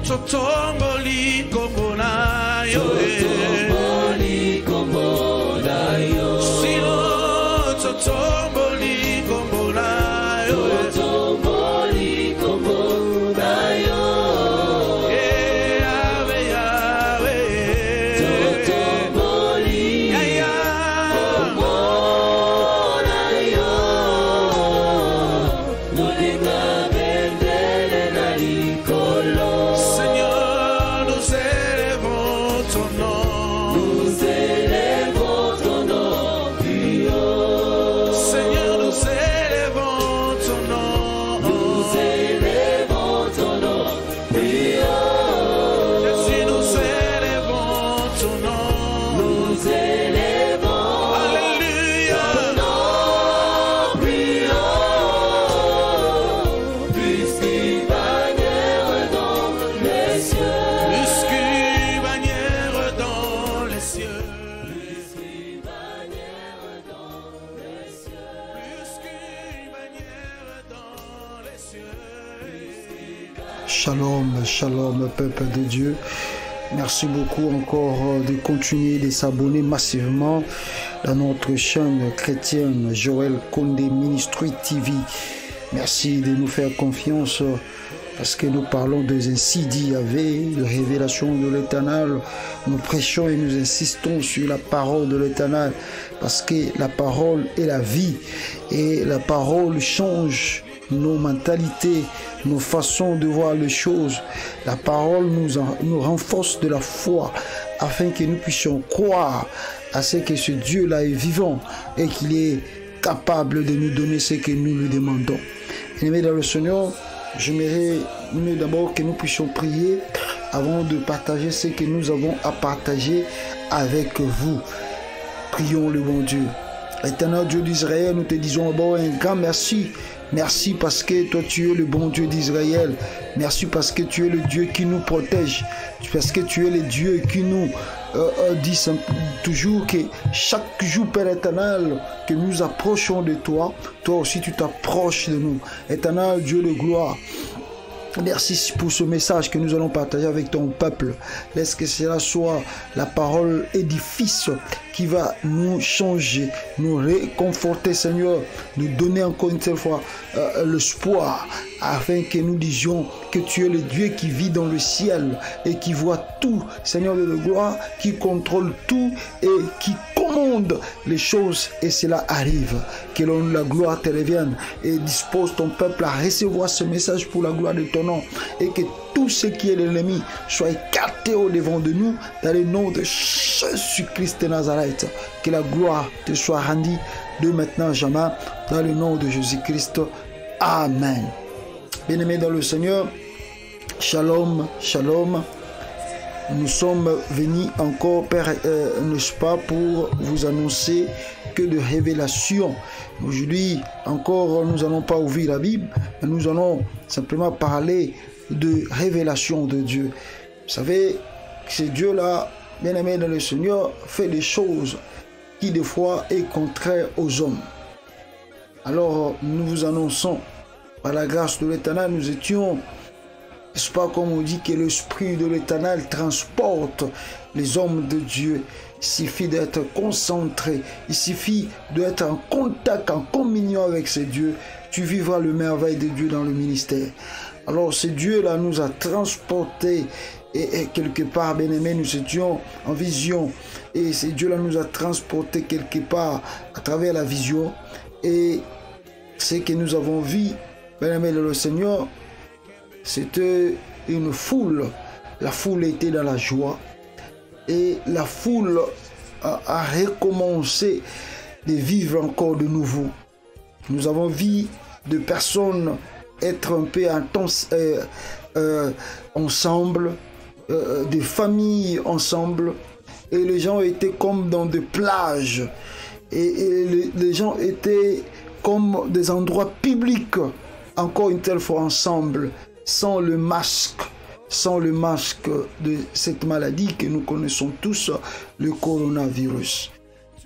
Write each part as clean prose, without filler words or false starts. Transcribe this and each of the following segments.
Totomboli kombona yo. Totomboli kombona yo. Sino totomboli kombona yo. Totomboli kombona yo. Yahweh, Yahweh. Totomboli kombona yo. Nulinga bendele na likolo. Seigneur, nous élevons ton nom. Nous élevons ton nom plus haut. Seigneur, nous élevons ton nom. Nous élevons ton nom plus haut. Jésus, nous élevons ton nom. Nous élevons Alléluia. ton nom plus haut. Puisqu'une bannière dans les cieux. Plus qu'une bannière dans les cieux. Puisqu'une bannière dans les cieux. Plus qu'une bannière dans les cieux. Shalom, shalom, peuple de Dieu. Merci beaucoup encore de continuer de s'abonner massivement dans notre chaîne chrétienne Joël Kondé Ministry TV. Merci de nous faire confiance parce que nous parlons de ainsi dit Yahvé, de révélation de l'Éternel. Nous prêchons et nous insistons sur la parole de l'Éternel parce que la parole est la vie et la parole change nos mentalités, nos façons de voir les choses. La parole nous renforce de la foi afin que nous puissions croire à ce que ce Dieu-là est vivant et qu'il est capable de nous donner ce que nous lui demandons. Aimés dans le Seigneur, j'aimerais d'abord que nous puissions prier avant de partager ce que nous avons à partager avec vous. Prions le bon Dieu. Éternel Dieu d'Israël, nous te disons d'abord un grand merci. Merci parce que toi tu es le bon Dieu d'Israël. Merci parce que tu es le Dieu qui nous protège. Parce que tu es le Dieu qui nous dit toujours que chaque jour, Père éternel, que nous approchons de toi, toi aussi tu t'approches de nous. Éternel Dieu de gloire. Merci pour ce message que nous allons partager avec ton peuple. Laisse que cela soit la parole édifice qui va nous changer, nous réconforter, Seigneur, nous donner encore une seule fois l'espoir, afin que nous disions que tu es le Dieu qui vit dans le ciel et qui voit tout, Seigneur de la gloire, qui contrôle tout et qui commande les choses, et cela arrive. Que la gloire te revienne et dispose ton peuple à recevoir ce message pour la gloire de ton nom, et que tout ce qui est l'ennemi soit écarté au devant de nous dans le nom de Jésus-Christ de Nazareth. Que la gloire te soit rendue de maintenant à jamais dans le nom de Jésus-Christ. Amen. Bien-aimés dans le Seigneur, shalom, shalom. Nous sommes venus encore, Père, n'est-ce pas, pour vous annoncer que de révélation. Aujourd'hui, encore, nous n'allons pas ouvrir la Bible, mais nous allons simplement parler de révélation de Dieu. Vous savez, ce Dieu-là, bien-aimé dans le Seigneur, fait des choses qui, des fois, est contraire aux hommes. Alors, nous vous annonçons, par la grâce de l'Éternel, nous étions... N'est-ce pas comme on dit que l'Esprit de l'Éternel transporte les hommes de Dieu. Il suffit d'être concentré, il suffit d'être en contact, en communion avec ce Dieu. Tu vivras le merveille de Dieu dans le ministère. Alors ce Dieu-là nous a transportés et quelque part, bien-aimés, nous étions en vision. Et ce Dieu-là nous a transportés quelque part à travers la vision. Et ce que nous avons vu, bien-aimés, le Seigneur, c'était une foule. La foule était dans la joie. Et la foule a recommencé de vivre encore de nouveau. Nous avons vu de personnes être un peu ensemble, des familles ensemble. Et les gens étaient comme dans des plages. Et les gens étaient comme des endroits publics, encore une telle fois ensemble, sans le masque de cette maladie que nous connaissons tous, le coronavirus.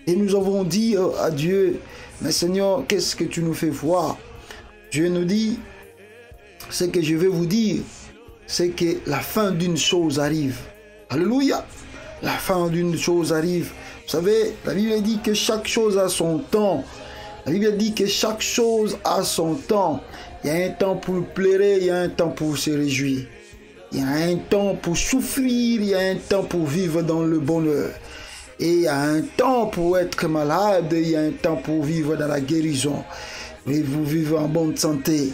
Et nous avons dit à Dieu, mais Seigneur, qu'est-ce que tu nous fais voir? Dieu nous dit, ce que je vais vous dire, c'est que la fin d'une chose arrive. Alléluia. La fin d'une chose arrive. Vous savez, la Bible dit que chaque chose a son temps. La Bible dit que chaque chose a son temps. Il y a un temps pour pleurer, il y a un temps pour se réjouir. Il y a un temps pour souffrir, il y a un temps pour vivre dans le bonheur. Et il y a un temps pour être malade, il y a un temps pour vivre dans la guérison. Et vous vivez en bonne santé.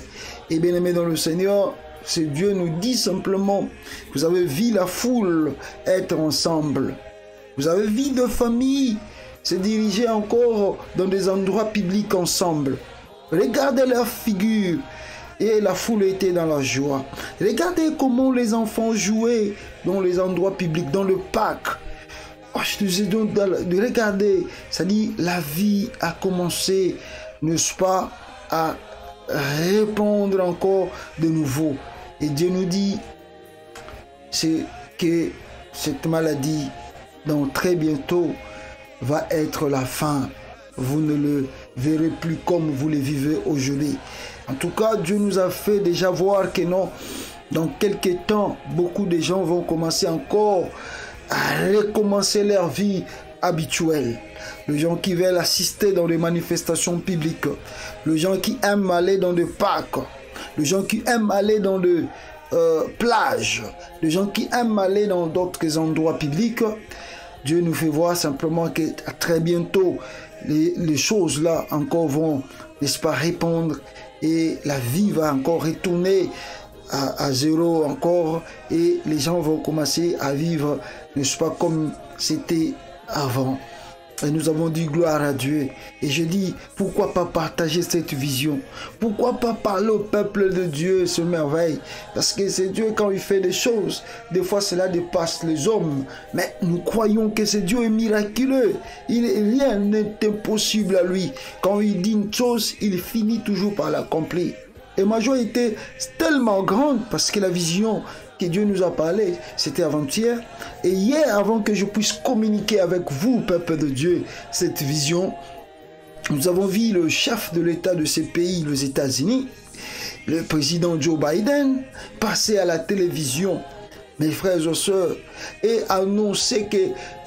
Et bien aimé dans le Seigneur, ce Dieu nous dit simplement, vous avez vu la foule être ensemble. Vous avez vu de familles se diriger encore dans des endroits publics ensemble. Regardez leurs figures. Et la foule était dans la joie. Regardez comment les enfants jouaient dans les endroits publics, dans le parc. Oh, je te dis donc de regarder. Ça dit, la vie a commencé, n'est-ce pas, à répondre encore de nouveau. Et Dieu nous dit, c'est que cette maladie, donc très bientôt, va être la fin. Vous ne le verrez plus comme vous le vivez aujourd'hui. En tout cas, Dieu nous a fait déjà voir que non, dans quelques temps, beaucoup de gens vont commencer encore à recommencer leur vie habituelle. Les gens qui veulent assister dans les manifestations publiques, les gens qui aiment aller dans des parcs, les gens qui aiment aller dans des plages, les gens qui aiment aller dans d'autres endroits publics. Dieu nous fait voir simplement que à très bientôt, les choses là encore vont, n'est-ce pas, répondre. Et la vie va encore retourner à zéro encore. Et les gens vont commencer à vivre, n'est-ce pas, comme c'était avant. Et nous avons dit gloire à Dieu. Et je dis, pourquoi pas partager cette vision? Pourquoi pas parler au peuple de Dieu ce merveille? Parce que c'est Dieu quand il fait des choses. Des fois cela dépasse les hommes. Mais nous croyons que ce Dieu est miraculeux. Rien n'est impossible à lui. Quand il dit une chose, il finit toujours par l'accomplir. Et ma joie était tellement grande parce que la vision que Dieu nous a parlé, c'était avant-hier. Et hier, avant que je puisse communiquer avec vous, peuple de Dieu, cette vision, nous avons vu le chef de l'État de ce pays, les États-Unis, le président Joe Biden, passer à la télévision, mes frères et sœurs, et annoncer que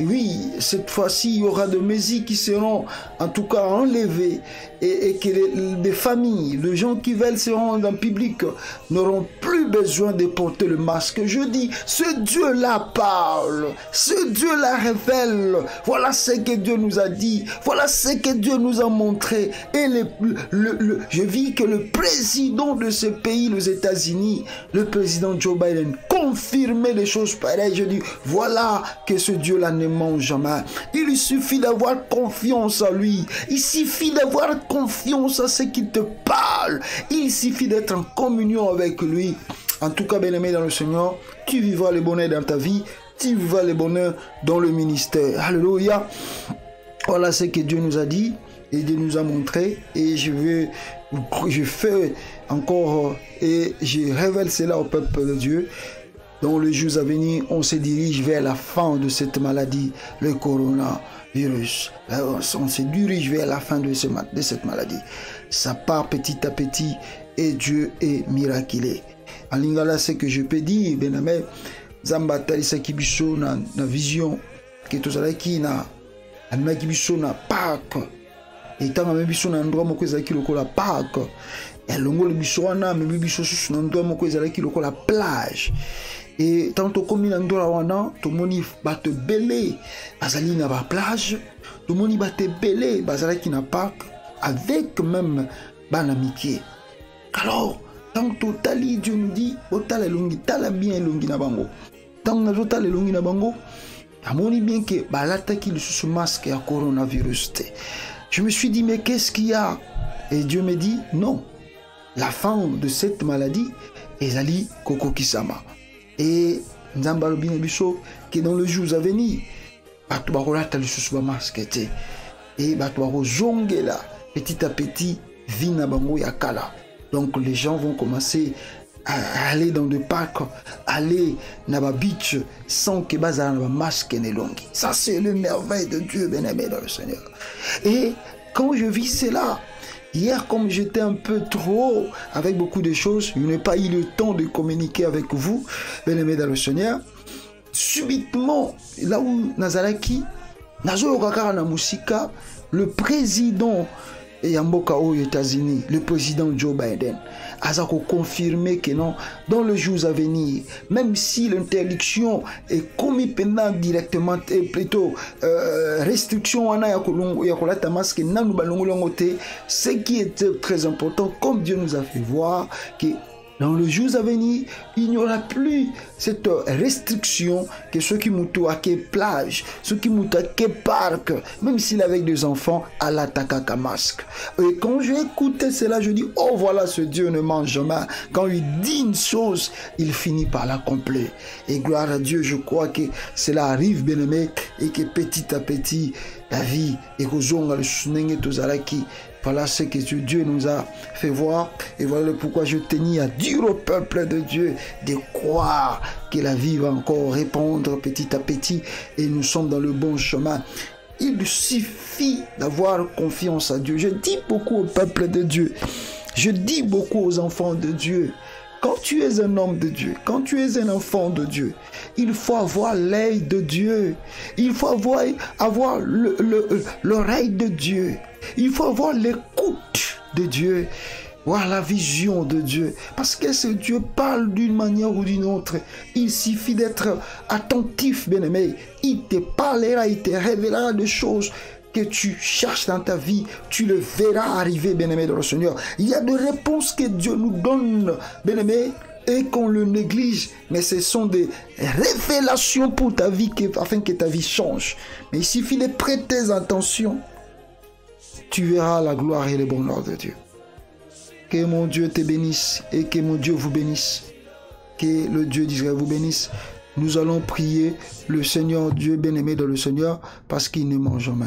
oui, cette fois-ci, il y aura des mesures qui seront en tout cas enlevées et que des familles, les gens qui veulent se rendre en public n'auront plus besoin de porter le masque. Je dis, ce Dieu-là parle, ce Dieu-là révèle. Voilà ce que Dieu nous a dit, voilà ce que Dieu nous a montré. Et je vis que le président de ce pays, les États-Unis, le président Joe Biden, confirmait les choses pareilles. Je dis, voilà que ce Dieu-là ne ment jamais. Il suffit d'avoir confiance en lui. Il suffit d'avoir confiance à ce qu'il te parle. Il suffit d'être en communion avec lui. En tout cas, bien-aimé dans le Seigneur, tu vivras le bonheur dans ta vie. Tu vivras le bonheur dans le ministère. Alléluia. Voilà ce que Dieu nous a dit et Dieu nous a montré. Et je fais encore et je révèle cela au peuple de Dieu. Dans les jours à venir, on se dirige vers la fin de cette maladie, le coronavirus. On se dirige vers la fin de cette maladie. Ça part petit à petit et Dieu est miraculé. En lingala, ce que je peux dire, bename, Zambata Sakibiso na vision, que tout ça qui na, Anmakibiso na Pâques, et tant que Biso na endroit moko ezaki lokola Pâques, et l'ongole biso wana, mais biso sous na endroit moko ezaki lokola plage. Et tantôt comme il endroit wana, tout moni bate belé, bazali na ba plage, tout moni bate belé, bazali na Pâques, avec même banamiki. Alors, tantôt tali Dieu nous dit, otala longi, tala bien longi na bango. Tant na otala longi na bango, amoni bien que balata qui le sous masque à coronavirus. Je me suis dit, mais qu'est-ce qu'il y a? Et Dieu me dit, non. La fin de cette maladie est Ali Koko Kisama. Et Nzambalo bien biso qui dans le jour à venir, batouarola tali sous masque et batouaro zongela petit à petit vina bango yakala. Donc les gens vont commencer à aller dans le parc, aller dans la beach sans que bazar na masque ne longi. Ça c'est le merveille de Dieu bien-aimé dans le Seigneur. Et quand je vis cela, Hier, comme j'étais un peu trop avec beaucoup de choses, je n'ai pas eu le temps de communiquer avec vous, bien-aimés dans le Seigneur. Subitement, là où Nazaraki, Nazo Kakara na Musika, le président Yamboka aux États-Unis, le président Joe Biden, a confirmé que non, dans les jours à venir, même si l'interdiction est commise pendant directement, et plutôt restriction, ce qui est très important, comme Dieu nous a fait voir, que dans les jours à venir, il n'y aura plus cette restriction que ceux qui moutent à quelle plage, ceux qui moutent à quel parc, même s'il avec des enfants, à l'attaque à masque. Et quand j'ai écouté cela, je dis, oh voilà, ce Dieu ne mange jamais. Quand il dit une chose, il finit par l'accomplir. Et gloire à Dieu, je crois que cela arrive, bien aimé, et que petit à petit, la vie, et que voilà ce que Dieu nous a fait voir. Et voilà pourquoi je tenais à dire au peuple de Dieu de croire que la vie va encore répondre petit à petit. Et nous sommes dans le bon chemin. Il suffit d'avoir confiance à Dieu. Je dis beaucoup au peuple de Dieu. Je dis beaucoup aux enfants de Dieu. Quand tu es un homme de Dieu, quand tu es un enfant de Dieu, il faut avoir l'œil de Dieu. Il faut avoir l'oreille de Dieu. Il faut avoir l'écoute de Dieu. Voir la vision de Dieu. Parce que ce Dieu parle d'une manière ou d'une autre. Il suffit d'être attentif, bien-aimé. Il te parlera, il te révélera des choses que tu cherches dans ta vie, tu le verras arriver, bien-aimé dans le Seigneur. Il y a des réponses que Dieu nous donne, bien-aimé, et qu'on le néglige, mais ce sont des révélations pour ta vie, afin que ta vie change. Mais il suffit de prêter attention, tu verras la gloire et le bonheur de Dieu. Que mon Dieu te bénisse et que mon Dieu vous bénisse. Que le Dieu d'Israël vous bénisse. Nous allons prier le Seigneur, Dieu bien-aimé dans le Seigneur, parce qu'il ne mange jamais.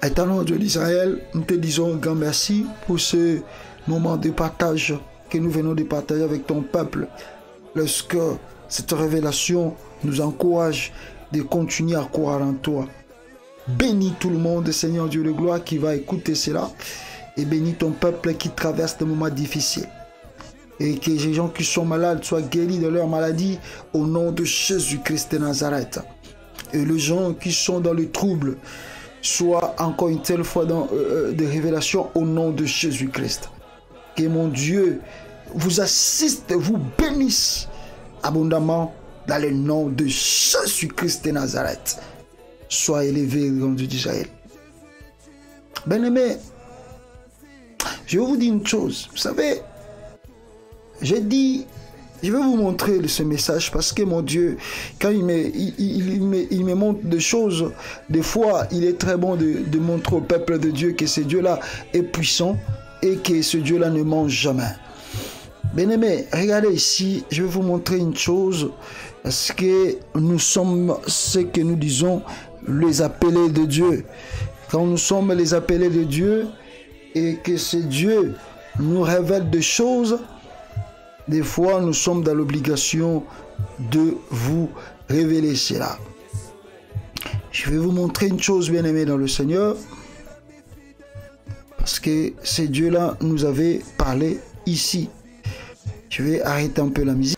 Éternel Dieu d'Israël, nous te disons un grand merci pour ce moment de partage que nous venons de partager avec ton peuple. Lorsque cette révélation nous encourage de continuer à croire en toi. Bénis tout le monde, Seigneur Dieu de gloire, qui va écouter cela. Et bénis ton peuple qui traverse des moments difficiles. Et que les gens qui sont malades soient guéris de leur maladie au nom de Jésus-Christ de Nazareth. Et les gens qui sont dans le trouble soient encore une telle fois dans des révélations au nom de Jésus-Christ. Que mon Dieu vous assiste, vous bénisse abondamment dans le nom de Jésus-Christ de Nazareth. Sois élevé, grand Dieu d'Israël. Bien-aimé, je vais vous dire une chose. Vous savez, j'ai dit, je vais vous montrer ce message parce que mon Dieu, quand il me montre des choses, des fois, il est très bon de montrer au peuple de Dieu que ce Dieu-là est puissant et que ce Dieu-là ne mange jamais. Bien-aimé, regardez ici, je vais vous montrer une chose parce que nous sommes ce que nous disons les appelés de Dieu. Quand nous sommes les appelés de Dieu et que ce Dieu nous révèle des choses, des fois, nous sommes dans l'obligation de vous révéler cela. Je vais vous montrer une chose, bien-aimée dans le Seigneur, parce que ce Dieu-là nous avait parlé ici. Je vais arrêter un peu la musique.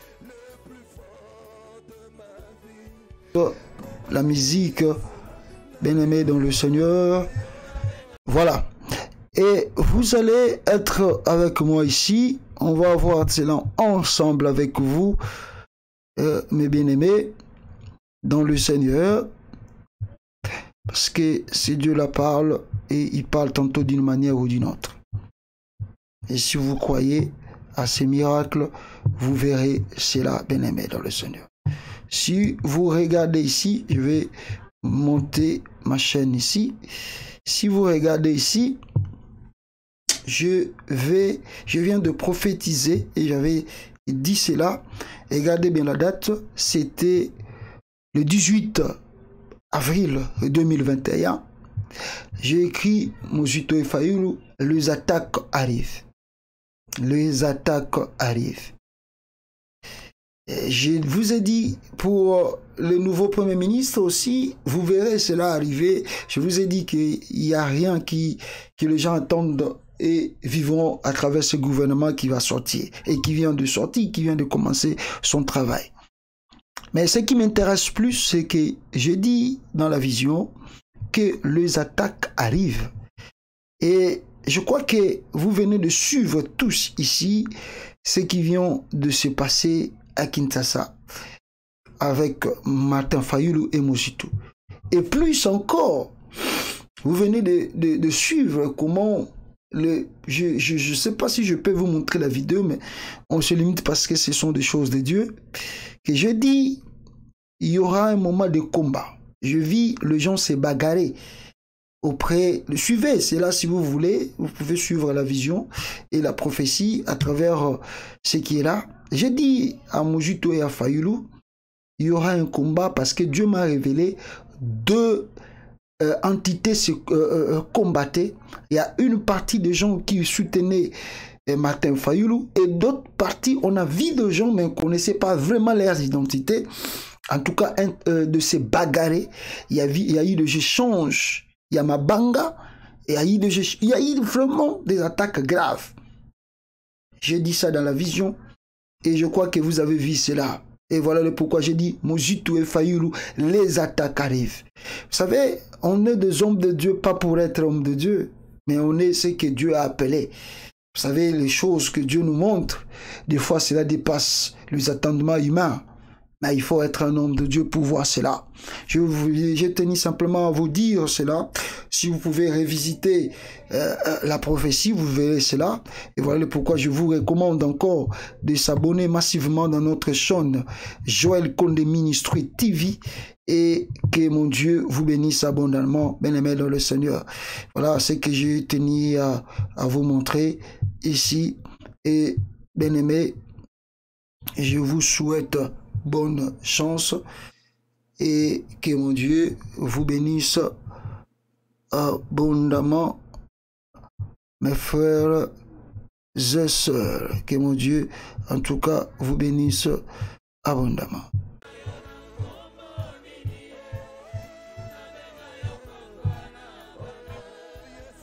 La musique, bien-aimée dans le Seigneur. Voilà. Et vous allez être avec moi ici. On va voir cela ensemble avec vous, mes bien-aimés, dans le Seigneur. Parce que c'est Dieu la parle et il parle tantôt d'une manière ou d'une autre. Et si vous croyez à ces miracles, vous verrez cela, bien-aimés, dans le Seigneur. Si vous regardez ici, je vais monter ma chaîne ici. Si vous regardez ici, je viens de prophétiser et j'avais dit cela. Regardez bien la date, c'était le 18 avril 2021. J'ai écrit Mojito et Fayoulou, les attaques arrivent. Les attaques arrivent. Je vous ai dit pour le nouveau Premier ministre aussi, vous verrez cela arriver. Je vous ai dit qu'il n'y a rien que les gens attendent et vivront à travers ce gouvernement qui va sortir et qui vient de sortir, qui vient de commencer son travail. Mais ce qui m'intéresse plus, c'est que je dis dans la vision que les attaques arrivent. Et je crois que vous venez de suivre tous ici ce qui vient de se passer à Kinshasa avec Martin Fayulu et Mosito. Et plus encore, vous venez de suivre comment je ne sais pas si je peux vous montrer la vidéo, mais on se limite parce que ce sont des choses de Dieu. Que je dis, il y aura un moment de combat. Je vis les gens se bagarrer auprès. Suivez, c'est là si vous voulez. Vous pouvez suivre la vision et la prophétie à travers ce qui est là. J'ai dit à Mosito et à Fayulu, il y aura un combat parce que Dieu m'a révélé deux entités se combattaient. Il y a une partie de gens qui soutenaient Martin Fayulu et d'autres parties, on a vu de gens mais on ne connaissait pas vraiment leurs identités. En tout cas, de se bagarrer. Il y a eu des échanges. Il y a Mabanga. Il y a eu vraiment des attaques graves. J'ai dit ça dans la vision. Et je crois que vous avez vu cela. Et voilà le pourquoi j'ai dit, Mosito et Fayulu, les attaques arrivent. Vous savez, on est des hommes de Dieu, pas pour être hommes de Dieu, mais on est ce que Dieu a appelé. Vous savez, les choses que Dieu nous montre, des fois cela dépasse les attendements humains. Mais il faut être un homme de Dieu pour voir cela. J'ai tenu simplement à vous dire cela. Si vous pouvez revisiter la prophétie, vous verrez cela. Et voilà pourquoi je vous recommande encore de s'abonner massivement dans notre chaîne Joël Condé Ministry TV. Et que mon Dieu vous bénisse abondamment, bien-aimés dans le Seigneur. Voilà ce que j'ai tenu à vous montrer ici. Et bien-aimés, je vous souhaite bonne chance et que mon Dieu vous bénisse abondamment, mes frères et sœurs. Que mon Dieu, en tout cas, vous bénisse abondamment.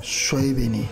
Soyez bénis.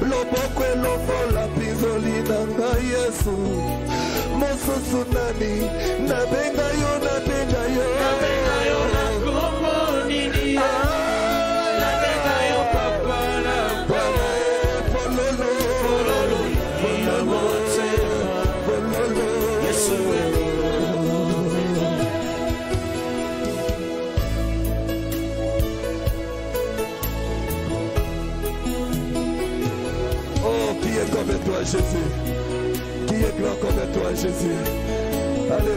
Loboko elobola pizoli nanga Yesu mosusu nani nabenga yo nabenga yo nakombo nini nabenga yo papa na papa pololo pololo pololo pololo Yesu. Comme toi, Jésus. Qui est grand comme toi, Jésus. Alléluia.